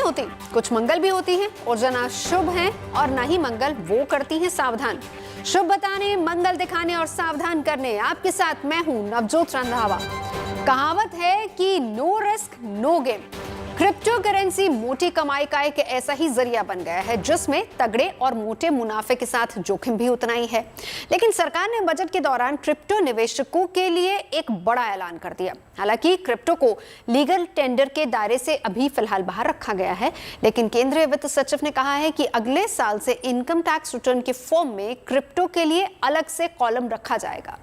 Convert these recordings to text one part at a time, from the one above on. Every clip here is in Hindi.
होती, कुछ मंगल भी होती हैं और जो ना शुभ हैं और ना ही मंगल, वो करती हैं सावधान। शुभ बताने, मंगल दिखाने और सावधान करने आपके साथ मैं हूं नवजोत रंधावा। कहावत है कि no risk no game. Crypto currency मोटी कमाई का एक ऐसा ही जरिया बन गया है जिसमें तगड़े और मोटे मुनाफे के साथ जोखिम भी उतना ही है। लेकिन सरकार ने बजट के दौरान क्रिप्टो निवेशकों के लिए एक बड़ा ऐलान कर दिया। हालांकि क्रिप्टो को लीगल टेंडर के दायरे से अभी फिलहाल बाहर रखा गया है, लेकिन केंद्रीय वित्त सचिव ने कहा है कि अगले साल से इनकम टैक्स रिटर्न के फॉर्म में क्रिप्टो के लिए अलग से कॉलम रखा जाएगा।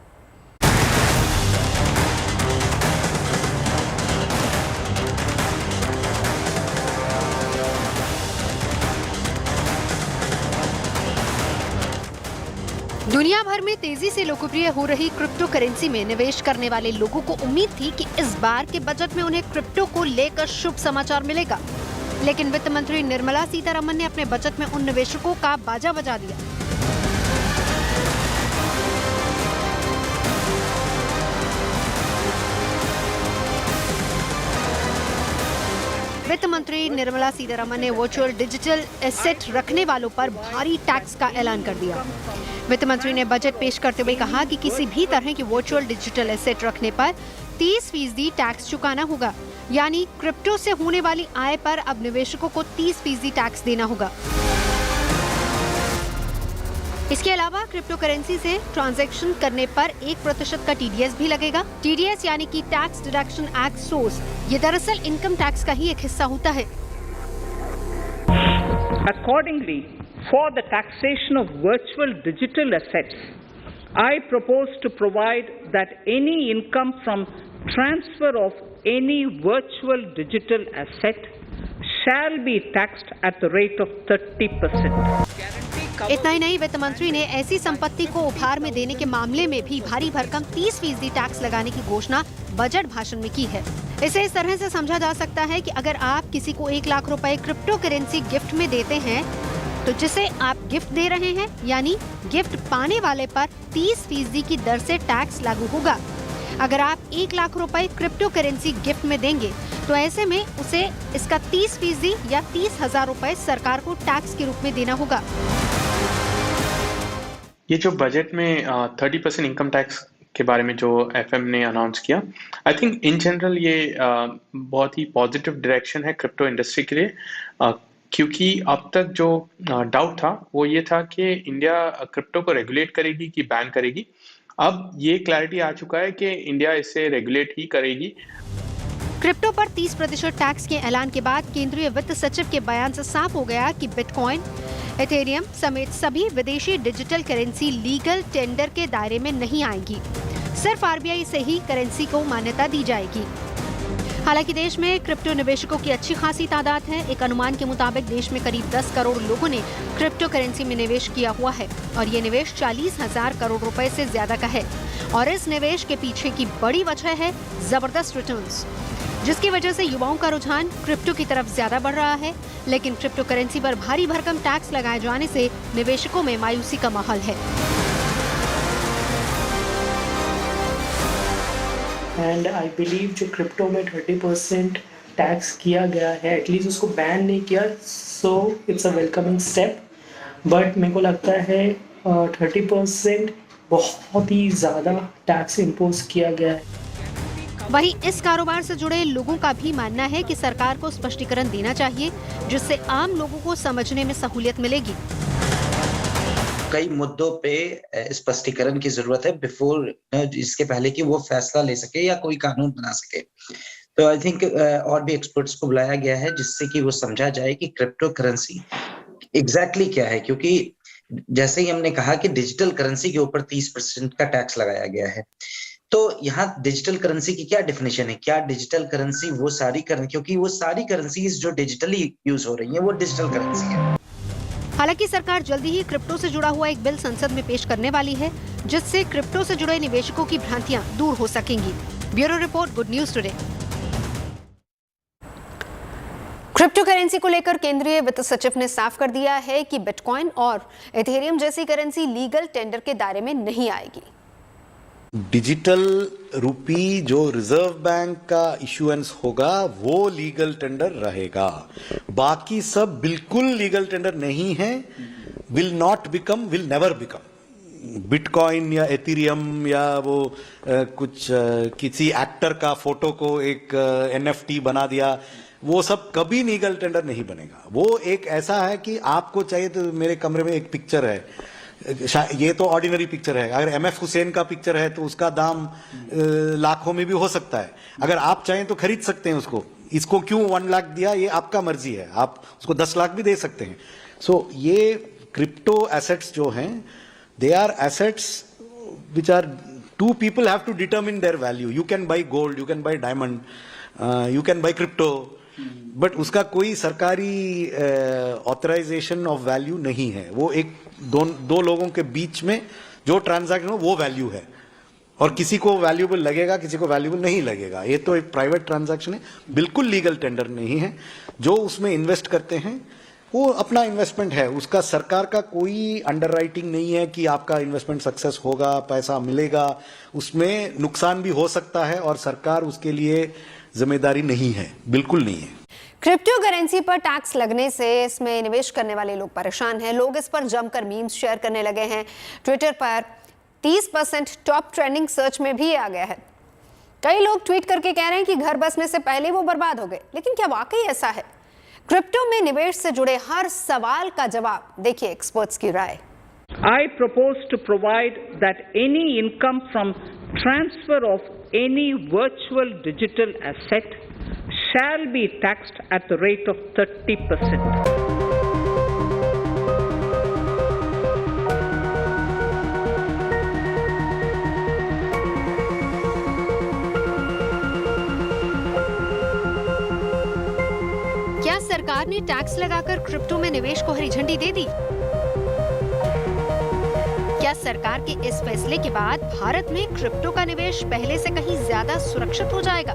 दुनिया भर में तेजी से लोकप्रिय हो रही क्रिप्टो करेंसी में निवेश करने वाले लोगों को उम्मीद थी कि इस बार के बजट में उन्हें क्रिप्टो को लेकर शुभ समाचार मिलेगा। लेकिन वित्त मंत्री निर्मला सीतारमण ने अपने बजट में उन निवेशकों का बाजा बजा दिया। वित्त मंत्री निर्मला सीतारमण ने वर्चुअल डिजिटल एसेट रखने वालों पर भारी टैक्स का ऐलान कर दिया। वित्त मंत्री ने बजट पेश करते हुए कहा कि किसी भी तरह की वर्चुअल डिजिटल एसेट रखने पर 30% टैक्स चुकाना होगा, यानी क्रिप्टो से होने वाली आय पर अब निवेशकों को 30% टैक्स देना होगा। इसके अलावा क्रिप्टो करेंसी से ट्रांजैक्शन करने पर 1% का टीडीएस भी लगेगा। टीडीएस यानी कि टैक्स डिडक्शन एक्ट सोर्स, ये दरअसल इनकम टैक्स का ही एक हिस्सा होता है। Accordingly, for the taxation of virtual digital assets, I propose to provide that any income from transfer of any virtual digital asset shall be taxed at the rate of 30%. इतना ही नहीं, वित्त मंत्री ने ऐसी संपत्ति को उपहार में देने के मामले में भी भारी भरकम 30% टैक्स लगाने की घोषणा बजट भाषण में की है। इसे इस तरह से समझा जा सकता है कि अगर आप किसी को 1 लाख रुपए क्रिप्टो करेंसी गिफ्ट में देते हैं, तो जिसे आप गिफ्ट दे रहे हैं यानी गिफ्ट पाने वाले पर 30% की दर से टैक्स लागू होगा। अगर आप 1 लाख रुपए क्रिप्टो करेंसी गिफ्ट में देंगे तो ऐसे में उसे इसका 30% या 30,000 रुपए सरकार को टैक्स के रूप में देना होगा। ये जो बजट में 30% इनकम टैक्स के बारे में जो एफएम ने अनाउंस किया, आई थिंक इन जनरल ये बहुत ही पॉजिटिव डायरेक्शन है क्रिप्टो इंडस्ट्री के लिए, क्योंकि अब तक जो डाउट था वो ये था कि इंडिया क्रिप्टो को रेगुलेट करेगी कि बैन करेगी। अब ये क्लैरिटी आ चुका है कि इंडिया इसे रेगुलेट ही करेगी। क्रिप्टो पर 30% टैक्स के ऐलान के बाद केंद्रीय वित्त सचिव के बयान से साफ हो गया कि बिटकॉइन, इथेरियम समेत सभी विदेशी डिजिटल करेंसी लीगल टेंडर के दायरे में नहीं आएगी। सिर्फ आरबीआई से ही करेंसी को मान्यता दी जाएगी। हालांकि देश में क्रिप्टो निवेशकों की अच्छी खासी तादाद है। एक अनुमान के मुताबिक देश में करीब 10 करोड़ लोगों ने क्रिप्टो करेंसी में निवेश किया हुआ है और ये निवेश 40,000 करोड़ रुपए से ज्यादा का है। और इस निवेश के पीछे की बड़ी वजह है जबरदस्त रिटर्न्स, जिसकी वजह से युवाओं का रुझान क्रिप्टो की तरफ ज्यादा बढ़ रहा है। लेकिन क्रिप्टो करेंसी पर भारी भरकम टैक्स लगाए जाने से निवेशकों में मायूसी का माहौल है। एंड आई बिलीव जो क्रिप्टो में 30% टैक्स किया गया है, एटलीस्ट उसको बैन नहीं किया, so it's a welcoming step. But मेरे को लगता है 30% बहुत ही ज़्यादा टैक्स इम्पोज किया गया है। वहीं इस कारोबार से जुड़े लोगों का भी मानना है कि सरकार को स्पष्टीकरण देना चाहिए, जिससे आम लोगों को समझने में सहूलियत मिलेगी। कई मुद्दों पे स्पष्टीकरण की जरूरत है बिफोर, इसके पहले कि वो फैसला ले सके या कोई कानून बना सके। तो आई थिंक और भी एक्सपर्ट्स को बुलाया गया है जिससे कि वो समझा जाए कि क्रिप्टो करेंसी एग्जैक्टली क्या है, क्योंकि जैसे ही हमने कहा कि डिजिटल करेंसी के ऊपर 30% का टैक्स लगाया गया है, तो यहाँ डिजिटल करेंसी की क्या डेफिनेशन है? क्या डिजिटल करेंसी वो सारी क्योंकि वो सारी करेंसीज जो डिजिटली यूज हो रही हैं वो डिजिटल करेंसी है। हालांकि सरकार जल्दी ही क्रिप्टो से जुड़ा हुआ एक बिल संसद में पेश करने वाली है, जिससे क्रिप्टो से जुड़े निवेशकों की भ्रांतियां दूर हो सकेंगी। Bureau report, good news today. Crypto currency को लेकर केंद्रीय वित्त सचिव ने साफ कर दिया है कि बिटकॉइन और इथेरियम जैसी करेंसी लीगल टेंडर के दायरे में नहीं आएगी। डिजिटल रूपी जो रिजर्व बैंक का इशुएंस होगा वो लीगल टेंडर रहेगा, बाकी सब बिल्कुल लीगल टेंडर नहीं है, will not become, will never become. Bitcoin या एथेरियम या वो किसी एक्टर का फोटो को एक NFT बना दिया, वो सब कभी लीगल टेंडर नहीं बनेगा। वो एक ऐसा है कि आपको चाहिए तो मेरे कमरे में एक पिक्चर है, ये तो ऑर्डिनरी पिक्चर है, अगर MF हुसैन का पिक्चर है तो उसका दाम लाखों में भी हो सकता है, अगर आप चाहें तो खरीद सकते हैं उसको। इसको क्यों 1 लाख दिया ये आपका मर्जी है, आप उसको 10 लाख भी दे सकते हैं। सो ये क्रिप्टो एसेट्स जो हैं, they are assets which are to people have to determine their value. You can buy gold, you can buy diamond, you can buy crypto, but उसका कोई सरकारी ऑथराइजेशन ऑफ वैल्यू नहीं है। वो एक दो लोगों के बीच में जो ट्रांजैक्शन हो वो वैल्यू है, और किसी को वैल्यूबल लगेगा, किसी को वैल्यूबल नहीं लगेगा। ये तो एक प्राइवेट ट्रांजैक्शन है, बिल्कुल लीगल टेंडर नहीं है। जो उसमें इन्वेस्ट करते हैं वो अपना इन्वेस्टमेंट है, उसका सरकार का कोई अंडरराइटिंग नहीं है कि आपका इन्वेस्टमेंट सक्सेस होगा, पैसा मिलेगा। उसमें नुकसान भी हो सकता है और सरकार उसके लिए जिम्मेदारी नहीं है, बिल्कुल नहीं है। क्रिप्टो करेंसी पर टैक्स लगने से इसमें निवेश करने वाले लोग परेशान हैं। लोग इस पर जमकर मीम्स शेयर करने लगे हैं। ट्विटर पर 30% टॉप ट्रेंडिंग सर्च में भी आ गया है। कई लोग ट्वीट करके कह रहे हैं कि घर बसने से पहले वो बर्बाद हो गए, लेकिन क्या वाकई ऐसा है? क्रिप्टो में निवेश से जुड़े हर सवाल का जवाब देखिए एक्सपर्ट्स की राय। I propose to provide that any income from transfer of any virtual digital asset shall be taxed at the rate of 30%. क्या सरकार ने टैक्स लगाकर क्रिप्टो में निवेश को हरी झंडी दे दी? क्या सरकार के इस फैसले के बाद भारत में क्रिप्टो का निवेश पहले से कहीं ज्यादा सुरक्षित हो जाएगा?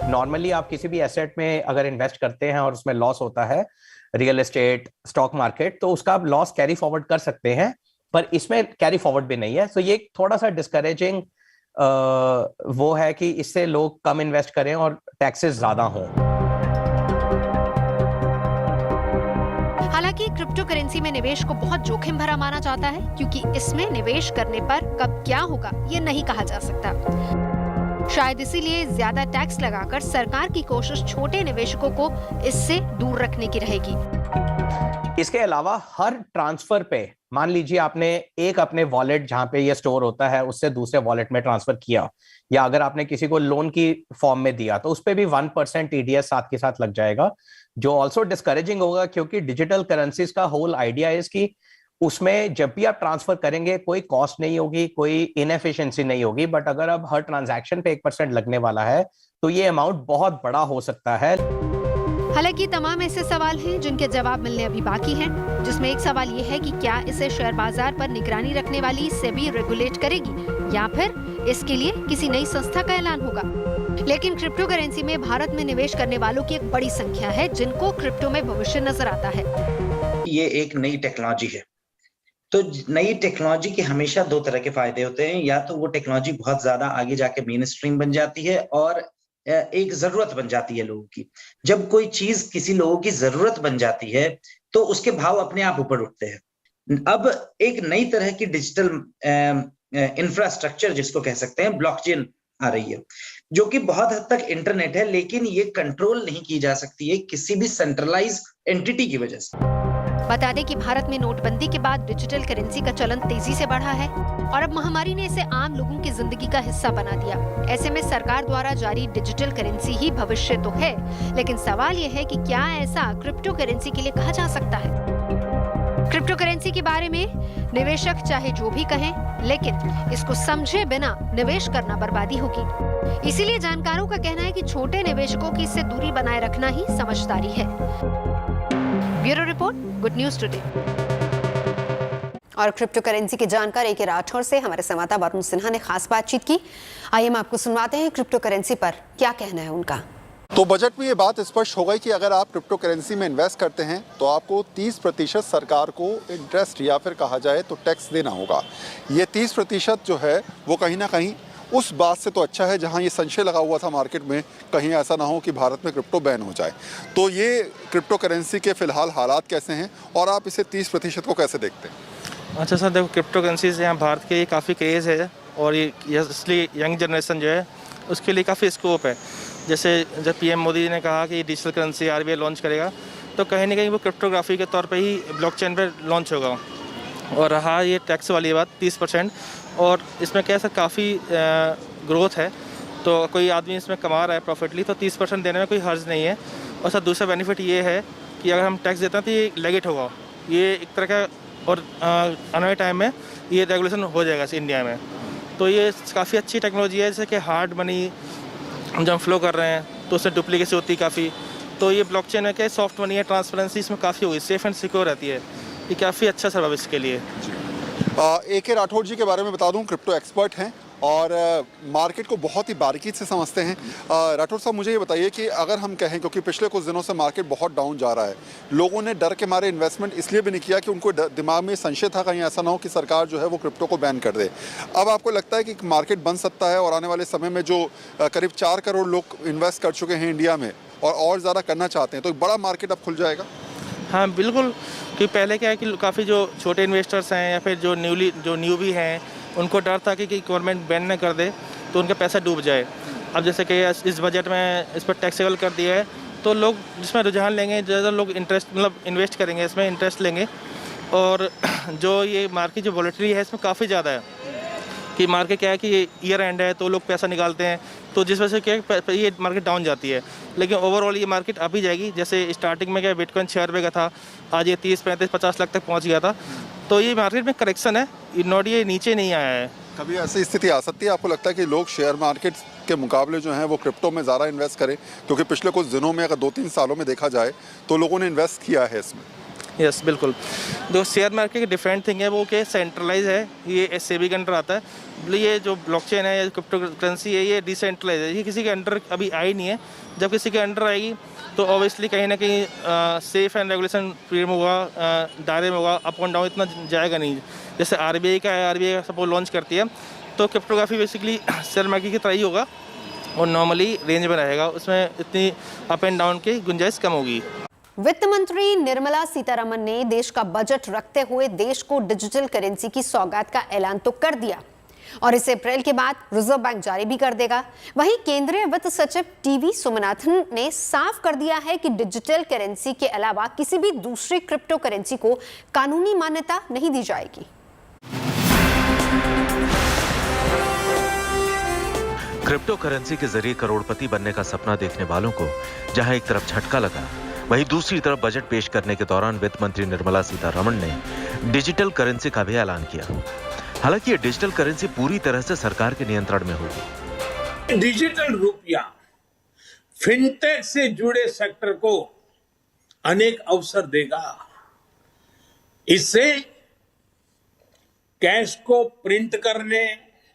नॉर्मली आप किसी भी एसेट में अगर इन्वेस्ट करते हैं और उसमें लॉस होता है, रियल एस्टेट, स्टॉक मार्केट, तो उसका आप लॉस कैरी फॉरवर्ड कर सकते हैं, पर इसमें कैरी फॉरवर्ड भी नहीं है। तो ये थोड़ा सा डिस्करेजिंग वो है कि इससे लोग कम इन्वेस्ट करें और टैक्सेस ज्यादा हों। हालांकि क्रिप्टो करेंसी में निवेश को बहुत जोखिम भरा माना जाता है, क्योंकि इसमें निवेश करने पर कब क्या होगा ये नहीं कहा जा सकता। शायद इसीलिए ज्यादा टैक्स लगाकर सरकार की कोशिश छोटे निवेशकों को इससे दूर रखने की रहेगी। इसके अलावा हर ट्रांसफर पे, मान लीजिए आपने एक अपने वॉलेट जहां पे ये स्टोर होता है उससे दूसरे वॉलेट में ट्रांसफर किया, या अगर आपने किसी को लोन की फॉर्म में दिया तो उस पे भी 1% TDS साथ के साथ लग जाएगा, जो ऑल्सो डिस्करेजिंग होगा, क्योंकि डिजिटल करेंसीज का होल आइडिया है कि उसमें जब भी आप ट्रांसफर करेंगे कोई कॉस्ट नहीं होगी, कोई इनएफिशिएंसी नहीं होगी। बट अगर अब हर ट्रांजैक्शन पे 1% लगने वाला है तो ये अमाउंट बहुत बड़ा हो सकता है। हालांकि तमाम ऐसे सवाल हैं जिनके जवाब मिलने अभी बाकी हैं, जिसमें एक सवाल ये है कि क्या इसे शेयर बाजार पर निगरानी रखने वाली सेबी रेगुलेट करेगी या फिर इसके लिए किसी नई संस्था का ऐलान होगा। लेकिन क्रिप्टो करेंसी में भारत में निवेश करने वालों की एक बड़ी संख्या है जिनको क्रिप्टो में भविष्य नजर आता है। ये एक नई टेक्नोलॉजी है, तो नई टेक्नोलॉजी के हमेशा दो तरह के फायदे होते हैं। या तो वो टेक्नोलॉजी बहुत ज्यादा आगे जाके मेन स्ट्रीम बन जाती है और एक जरूरत बन जाती है लोगों की। जब कोई चीज किसी लोगों की जरूरत बन जाती है तो उसके भाव अपने आप ऊपर उठते हैं। अब एक नई तरह की डिजिटल इंफ्रास्ट्रक्चर जिसको कह सकते हैं, ब्लॉकचेन आ रही है, जो कि बहुत हद तक इंटरनेट है, लेकिन ये कंट्रोल नहीं की जा सकती है किसी भी सेंट्रलाइज एंटिटी की वजह से। बता दें कि भारत में नोटबंदी के बाद डिजिटल करेंसी का चलन तेजी से बढ़ा है और अब महामारी ने इसे आम लोगों की जिंदगी का हिस्सा बना दिया। ऐसे में सरकार द्वारा जारी डिजिटल करेंसी ही भविष्य तो है, लेकिन सवाल यह है कि क्या ऐसा क्रिप्टो करेंसी के लिए कहा जा सकता है? क्रिप्टो करेंसी के बारे में निवेशक चाहे जो भी कहें, लेकिन इसको समझे बिना निवेश करना बर्बादी होगी। इसीलिए जानकारों का कहना है कि छोटे निवेशकों की इससे दूरी बनाए रखना ही समझदारी है। Bureau report, good news today. और क्रिप्टो करेंसी की जानकारी के राठौर से हमारे संवाददाता वरुण सिन्हा ने खास बातचीत की। आइए हम आपको सुनवाते हैं क्रिप्टो करेंसी पर क्या कहना है उनका। तो बजट में ये बात स्पष्ट हो गई कि अगर आप क्रिप्टो करेंसी में इन्वेस्ट करते हैं तो आपको 30% सरकार को इंटरेस्ट या फिर कहा जाए तो टैक्स देना होगा। ये 30% जो है वो कहीं ना कहीं उस बात से तो अच्छा है जहां ये संशय लगा हुआ था मार्केट में कहीं ऐसा ना हो कि भारत में क्रिप्टो बैन हो जाए। तो ये क्रिप्टो करेंसी के फिलहाल हालात कैसे हैं और आप इसे 30% को कैसे देखते हैं? अच्छा सर, देखो क्रिप्टो करेंसी से यहाँ भारत के काफ़ी क्रेज़ है और ये इसलिए यंग जनरेशन जो है उसके लिए काफ़ी स्कोप है। जैसे जब पीएम मोदी जी ने कहा कि डिजिटल करेंसी आरबीआई लॉन्च करेगा तो कहीं ना कहीं वो क्रिप्टोग्राफी के तौर पे ही ब्लॉकचेन पे लॉन्च होगा। और रहा ये टैक्स वाली बात 30%, और इसमें क्या सर काफ़ी ग्रोथ है, तो कोई आदमी इसमें कमा रहा है प्रॉफिटली तो 30% देने में कोई हर्ज नहीं है। और सर दूसरा बेनिफिट ये है कि अगर हम टैक्स देते हैं तो ये लेगेट होगा, ये एक तरह का, और आने वाले टाइम में ये रेगुलेशन हो जाएगा इंडिया में। तो ये काफ़ी अच्छी टेक्नोलॉजी है, जैसे कि हार्ड मनी जब हम फ्लो कर रहे हैं तो उससे डुप्लीकेसी होती है काफ़ी। तो ये ब्लॉकचेन है क्या, सॉफ्ट मनी है, ट्रांसपेरेंसी इसमें काफ़ी होगी, सेफ एंड सिक्योर रहती है। ये काफ़ी अच्छा सर्विस इसके लिए। AK राठौड़ जी के बारे में बता दूं, क्रिप्टो एक्सपर्ट हैं और मार्केट को बहुत ही बारीकी से समझते हैं। राठौड़ साहब, मुझे ये बताइए कि अगर हम कहें, क्योंकि पिछले कुछ दिनों से मार्केट बहुत डाउन जा रहा है, लोगों ने डर के मारे इन्वेस्टमेंट इसलिए भी नहीं किया कि उनको दिमाग में संशय था कहीं ऐसा ना हो कि सरकार जो है वो क्रिप्टो को बैन कर दे। अब आपको लगता है कि मार्केट बन सकता है और आने वाले समय में जो करीब 4 करोड़ लोग इन्वेस्ट कर चुके हैं इंडिया में और ज़्यादा करना चाहते हैं, तो एक बड़ा मार्केट अब खुल जाएगा? हाँ बिल्कुल, कि पहले क्या है कि काफ़ी जो छोटे इन्वेस्टर्स हैं या फिर जो न्यू भी हैं, उनको डर था कि गवर्नमेंट बैन न कर दे तो उनका पैसा डूब जाए। अब जैसे कि इस बजट में इस पर टैक्सेबल कर दिया है तो लोग जिसमें रुझान लेंगे, ज़्यादा लोग इन्वेस्ट करेंगे, इसमें इंटरेस्ट लेंगे। और जो ये मार्केट जो वॉलेटिलिटी है इसमें काफ़ी ज़्यादा है कि मार्केट क्या है कि ईयर एंड है तो लोग पैसा निकालते हैं, तो जिस वजह से क्या ये मार्केट डाउन जाती है। लेकिन ओवरऑल ये मार्केट अभी जाएगी। जैसे स्टार्टिंग में क्या बिटकॉइन 6 रुपये का था, आज ये 30, 35, 50 लाख तक पहुंच गया था। तो ये मार्केट में करेक्शन है, नॉट ये नीचे नहीं आया है। कभी ऐसी स्थिति आ सकती है, आपको लगता है कि लोग शेयर मार्केट के मुकाबले जो हैं वो क्रिप्टो में ज़्यादा इन्वेस्ट करें? क्योंकि पिछले कुछ दिनों में अगर 2-3 सालों में देखा जाए तो लोगों ने इन्वेस्ट किया है इसमें। यस बिल्कुल, जो शेयर मार्केट की डिफरेंट थिंग है वो कि सेंट्रलाइज है, ये सेबी के अंडर आता है। ये जो ब्लॉकचेन है या क्रिप्टो करेंसी है ये डिसेंट्रलाइज है, ये किसी के अंडर अभी आई नहीं है। जब किसी के अंडर आएगी तो ऑब्वियसली कहीं ना कहीं सेफ एंड रेगुलेशन फ्रीडम होगा, दायरे में होगा, अप एंड डाउन इतना जाएगा नहीं। जैसे आरबीआई का है, आरबीआई का सपोज लॉन्च करती है तो क्रिप्टोग्राफी बेसिकली शेयर मार्केट की तरह ही होगा और नॉर्मली रेंज में रहेगा, उसमें इतनी अप एंड डाउन की गुंजाइश कम होगी। वित्त मंत्री निर्मला सीतारमण ने देश का बजट रखते हुए देश को डिजिटल करेंसी की सौगात का ऐलान तो कर दिया और इसे अप्रैल के बाद रिजर्व बैंक जारी भी कर देगा। वहीं केंद्रीय वित्त सचिव टीवी सोमनाथन ने साफ कर दिया है कि डिजिटल करेंसी के अलावा किसी भी दूसरी क्रिप्टो करेंसी को कानूनी मान्यता नहीं दी जाएगी। क्रिप्टो करेंसी के जरिए करोड़पति बनने का सपना देखने वालों को जहां एक तरफ झटका लगा, वहीं दूसरी तरफ बजट पेश करने के दौरान वित्त मंत्री निर्मला सीतारमण ने डिजिटल करेंसी का भी ऐलान किया। हालांकि ये डिजिटल करेंसी पूरी तरह से सरकार के नियंत्रण में होगी। डिजिटल रुपया फिनटेक से जुड़े सेक्टर को अनेक अवसर देगा। इससे कैश को प्रिंट करने,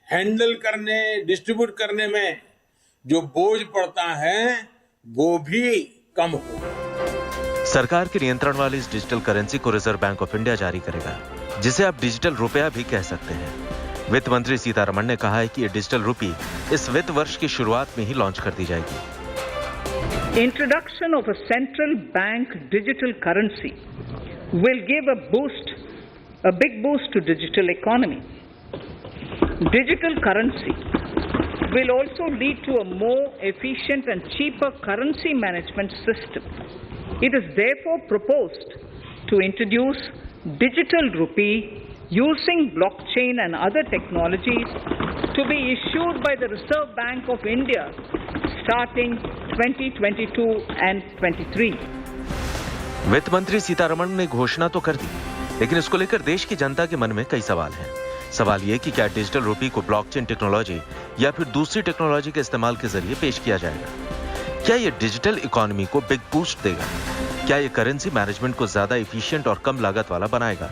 हैंडल करने, डिस्ट्रीब्यूट करने में जो बोझ पड़ता है वो भी कम होगा। सरकार के नियंत्रण वाली इस डिजिटल करेंसी को रिजर्व बैंक ऑफ इंडिया जारी करेगा, जिसे आप डिजिटल रुपया भी कह सकते हैं। वित्त मंत्री सीतारमण ने कहा है कि ये डिजिटल रुपी इस वित्त वर्ष की शुरुआत में ही लॉन्च कर दी जाएगी। Introduction of a central bank digital currency will give a big boost to digital economy. Digital currency will also lead to a more efficient and cheaper currency management system. It is therefore proposed to introduce digital rupee using blockchain and other technologies to be issued by the Reserve Bank of India starting 2022 and 23. वित्त मंत्री सीतारमण ने घोषणा तो कर दी, लेकिन इसको लेकर देश की जनता के मन में कई सवाल हैं। सवाल ये कि क्या डिजिटल रुपी को ब्लॉकचेन टेक्नोलॉजी या फिर दूसरी टेक्नोलॉजी के इस्तेमाल के जरिए पेश किया जाएगा? क्या ये डिजिटल इकोनॉमी को बिग बूस्ट देगा? क्या ये करेंसी मैनेजमेंट को ज्यादा एफिशिएंट और कम लागत वाला बनाएगा?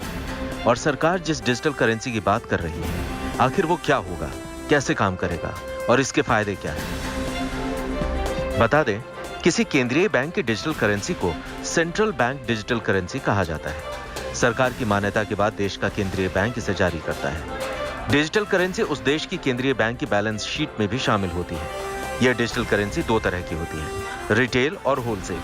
और सरकार जिस डिजिटल करेंसी की बात कर रही है, आखिर वो क्या होगा, कैसे काम करेगा और इसके फायदे क्या हैं? बता दें किसी केंद्रीय बैंक की डिजिटल करेंसी को सेंट्रल बैंक डिजिटल करेंसी कहा जाता है। सरकार की मान्यता के बाद देश का केंद्रीय बैंक इसे जारी करता है। डिजिटल करेंसी उस देश की केंद्रीय बैंक की बैलेंस शीट में भी शामिल होती है। यह डिजिटल करेंसी दो तरह की होती है, रिटेल और होलसेल।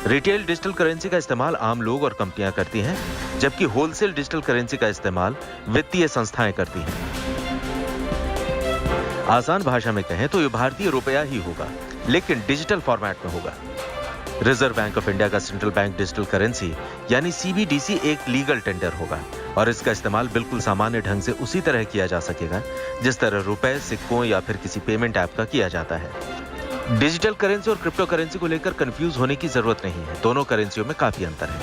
रिटेल डिजिटल करेंसी का इस्तेमाल आम लोग और कंपनियां करती हैं, जबकि होलसेल डिजिटल करेंसी का इस्तेमाल वित्तीय संस्थाएं करती हैं। आसान भाषा में कहें तो यह भारतीय रुपया ही होगा, लेकिन डिजिटल फॉर्मेट में होगा। रिजर्व बैंक ऑफ इंडिया का सेंट्रल बैंक डिजिटल करेंसी यानी CBDC एक लीगल टेंडर होगा और इसका इस्तेमाल बिल्कुल सामान्य ढंग से उसी तरह किया जा सकेगा जिस तरह रुपए, सिक्कों या फिर किसी पेमेंट ऐप का किया जाता है। डिजिटल करेंसी और क्रिप्टो करेंसी को लेकर कंफ्यूज होने की जरूरत नहीं है। दोनों करेंसियों में काफी अंतर है।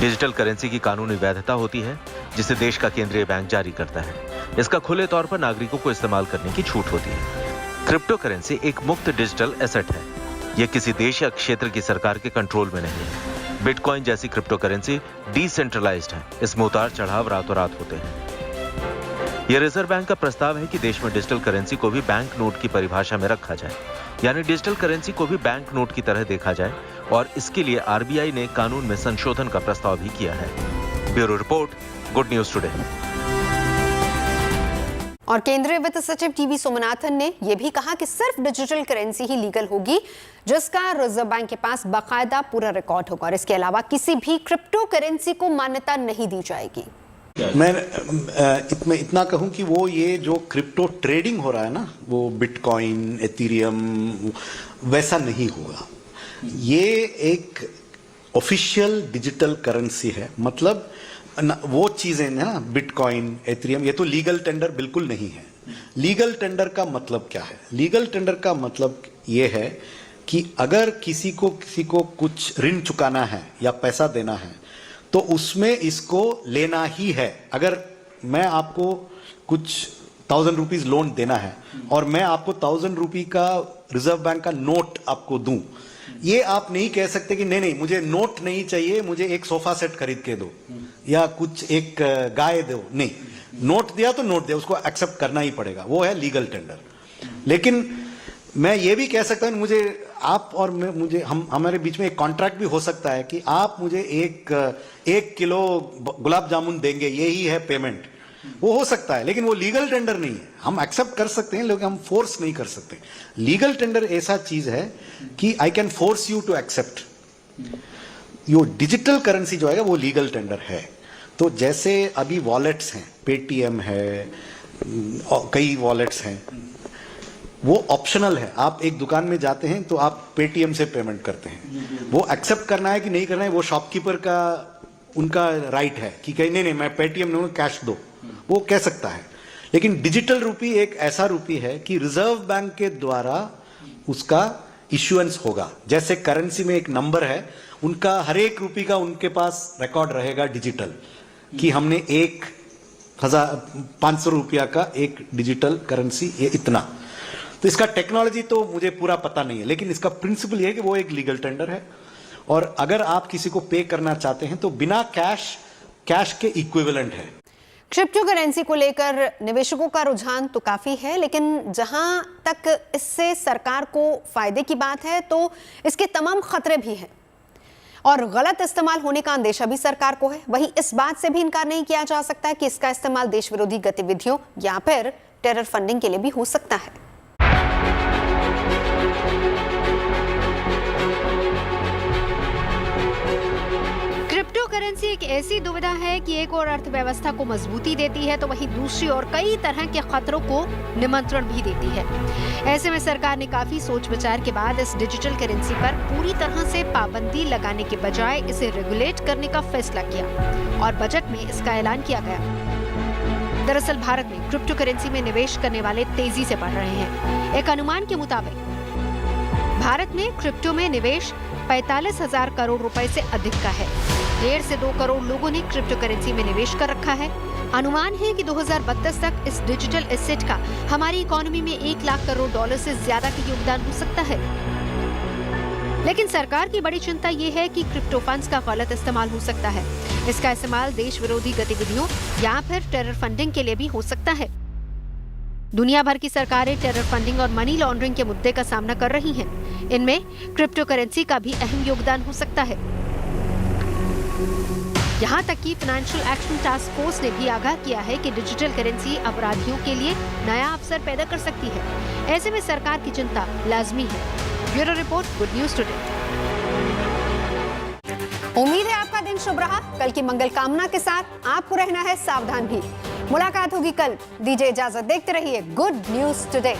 डिजिटल करेंसी की कानूनी वैधता होती है जिसे देश का केंद्रीय बैंक जारी करता है। इसका खुले तौर पर नागरिकों को इस्तेमाल करने की छूट होती है। क्रिप्टो करेंसी एक मुक्त डिजिटल एसेट है। यह किसी देश या क्षेत्र की सरकार के कंट्रोल में नहीं है। बिटकॉइन जैसी क्रिप्टो करेंसी डिसेंट्रलाइज्ड है। इसमें उतार चढ़ाव रातों रात होते हैं। यह रिजर्व बैंक का प्रस्ताव है कि देश में डिजिटल करेंसी को भी बैंक नोट की परिभाषा में रखा जाए, यानी डिजिटल करेंसी को भी बैंक नोट की तरह देखा जाए, और इसके लिए RBI ने कानून में संशोधन का प्रस्ताव भी किया है। Bureau report, good news today. और केंद्रीय वित्त सचिव टीवी सोमनाथन ने यह भी कहा कि सिर्फ डिजिटल करेंसी ही लीगल होगी जिसका रिजर्व बैंक के पास बाकायदा पूरा रिकॉर्ड होगा, और इसके अलावा किसी भी क्रिप्टो करेंसी को मान्यता नहीं दी जाएगी। मैं इतना कहूं कि वो ये जो क्रिप्टो ट्रेडिंग हो रहा है ना, वो बिटकॉइन, एथीरियम, वैसा नहीं होगा। ये एक ऑफिशियल डिजिटल करेंसी है। मतलब वो चीजें ना, बिटकॉइन, एथीरियम, ये तो लीगल टेंडर बिल्कुल नहीं है। लीगल टेंडर का मतलब क्या है? लीगल टेंडर का मतलब ये है कि अगर किसी को कुछ ऋण चुकाना है या पैसा देना है तो उसमें इसको लेना ही है। अगर मैं आपको कुछ 1000 रुपीज लोन देना है और मैं आपको 1000 रुपये का रिजर्व बैंक का नोट आपको दूं, ये आप नहीं कह सकते कि नहीं मुझे नोट नहीं चाहिए, मुझे एक सोफा सेट खरीद के दो या कुछ एक गाय दो। नहीं, नोट दिया तो नोट दिया, उसको एक्सेप्ट करना ही पड़ेगा। वो है लीगल टेंडर। लेकिन मैं ये भी कह सकता हूं, मुझे आप और मुझे हमारे बीच में एक कॉन्ट्रैक्ट भी हो सकता है कि आप मुझे एक किलो गुलाब जामुन देंगे, यही है पेमेंट। वो हो सकता है, लेकिन वो लीगल टेंडर नहीं है। हम एक्सेप्ट कर सकते हैं लेकिन हम फोर्स नहीं कर सकते। लीगल टेंडर ऐसा चीज है कि I can force you to accept. यो डिजिटल करेंसी जो है वो लीगल टेंडर है। तो जैसे अभी वॉलेट्स हैं, पेटीएम है, कई वॉलेट्स हैं, वो ऑप्शनल है। आप एक दुकान में जाते हैं तो आप पेटीएम से पेमेंट करते हैं। वो एक्सेप्ट करना है कि नहीं करना है वो शॉपकीपर का उनका राइट है कि कहीं नहीं मैं पेटीएम नहीं, कैश दो, वो कह सकता है। लेकिन डिजिटल रुपी एक ऐसा रुपी है कि रिजर्व बैंक के द्वारा उसका इश्यूएंस होगा। जैसे करेंसी में एक नंबर है, उनका हर एक रुपी का उनके पास रिकॉर्ड रहेगा डिजिटल कि हमने 1500 रुपया का एक डिजिटल करेंसी, ये इतना। तो इसका टेक्नोलॉजी तो मुझे पूरा पता नहीं है, लेकिन इसका प्रिंसिपल ये है कि वो एक लीगल टेंडर है। और अगर आप किसी को पे करना चाहते हैं तो बिना कैश के इक्विवेलेंट है। क्रिप्टो करेंसी को लेकर निवेशकों का रुझान तो काफी है, लेकिन जहां तक इससे सरकार को फायदे की बात है तो इसके तमाम खतरे भी हैं और गलत इस्तेमाल होने का अंदेशा भी सरकार को है। वहीं इस बात से भी इनकार नहीं किया जा सकता कि इसका इस्तेमाल देश विरोधी गतिविधियों या फिर टेरर फंडिंग के लिए भी हो सकता है। क्रिप्टो करेंसी एक ऐसी दुविधा है कि एक और अर्थव्यवस्था को मजबूती देती है तो वहीं दूसरी ओर कई तरह के खतरों को निमंत्रण भी देती है। ऐसे में सरकार ने काफी सोच विचार के बाद इस डिजिटल करेंसी पर पूरी तरह से पाबंदी लगाने के बजाय इसे रेगुलेट करने का फैसला किया और बजट में इसका ऐलान किया गया। दरअसल भारत में क्रिप्टो करेंसी में निवेश करने वाले तेजी से बढ़ रहे हैं। एक अनुमान के मुताबिक भारत में क्रिप्टो में निवेश 45,000 करोड़ रुपए से अधिक का है। 1.5 से 2 करोड़ लोगों ने क्रिप्टो करेंसी में निवेश कर रखा है। अनुमान है कि 2032 तक इस डिजिटल एसेट का हमारी इकोनॉमी में $1 लाख करोड़ से ज्यादा का योगदान हो सकता है। लेकिन सरकार की बड़ी चिंता ये है कि क्रिप्टो फंड्स का गलत इस्तेमाल हो सकता है। इसका इस्तेमाल देश विरोधी गतिविधियों या फिर टेरर फंडिंग के लिए भी हो सकता है। दुनिया भर की सरकारें टेरर फंडिंग और मनी लॉन्ड्रिंग के मुद्दे का सामना कर रही हैं। इनमें क्रिप्टो करेंसी का भी अहम योगदान हो सकता है। यहाँ तक कि फाइनेंशियल एक्शन टास्क फोर्स ने भी आगाह किया है कि डिजिटल करेंसी अपराधियों के लिए नया अवसर पैदा कर सकती है। ऐसे में सरकार की चिंता लाजमी है। Bureau report, good news today. उम्मीद है आपका दिन शुभ रहा। कल की मंगल कामना के साथ आपको रहना है सावधान भी। मुलाकात होगी कल। दीजिए इजाजत, देखते रहिए गुड न्यूज टुडे।